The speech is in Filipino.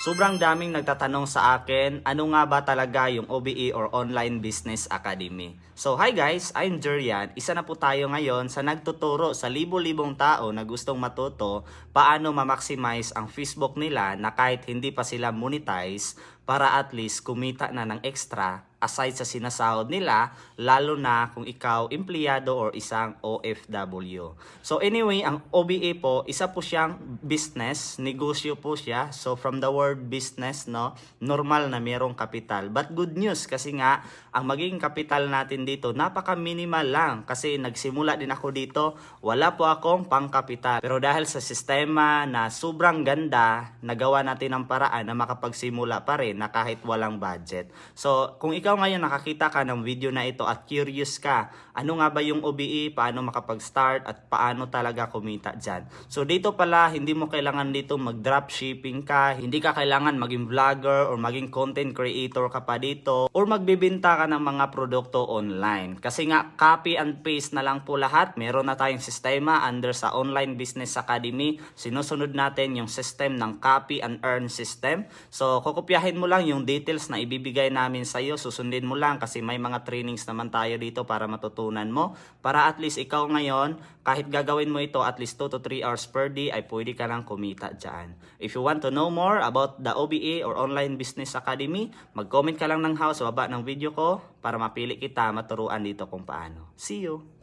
Sobrang daming nagtatanong sa akin, ano nga ba talaga yung OBE or Online Business Academy? So hi guys, I'm Jerian. Isa na po tayo ngayon sa nagtuturo sa libo-libong tao na gustong matuto paano ma-maximize ang Facebook nila na kahit hindi pa sila monetize para at least kumita na ng extra aside sa sinasahod nila, lalo na kung ikaw empleyado or isang OFW. So anyway, ang OBA po, isa po siyang business, negosyo po siya. So from the word business, no, normal na merong kapital. But good news kasi nga, ang magiging kapital natin dito, napaka-minimal lang. Kasi nagsimula din ako dito, wala po akong pangkapital. Pero dahil sa sistema na sobrang ganda, nagawa natin ang paraan na makapagsimula pa rin na kahit walang budget. So kung ikaw ngayon nakakita ka ng video na ito at curious ka, ano nga ba yung OBE, paano makapag-start at paano talaga kumita dyan. So dito pala, hindi mo kailangan dito mag-dropshipping ka, hindi ka kailangan maging vlogger or maging content creator ka pa dito or magbibenta ka ng mga produkto online. Kasi nga, copy and paste na lang po lahat. Meron na tayong sistema under sa Online Business Academy. Sinusunod natin yung system ng copy and earn system. So kukopyahin mo lang yung details na ibibigay namin sa iyo, susundin mo lang kasi may mga trainings naman tayo dito para matutunan mo. Para at least ikaw ngayon, kahit gagawin mo ito at least 2 to 3 hours per day, ay pwede ka lang kumita dyan. If you want to know more about the OBA or Online Business Academy, mag-comment ka lang ng house sa baba ng video ko para mapili kita maturuan dito kung paano. See you!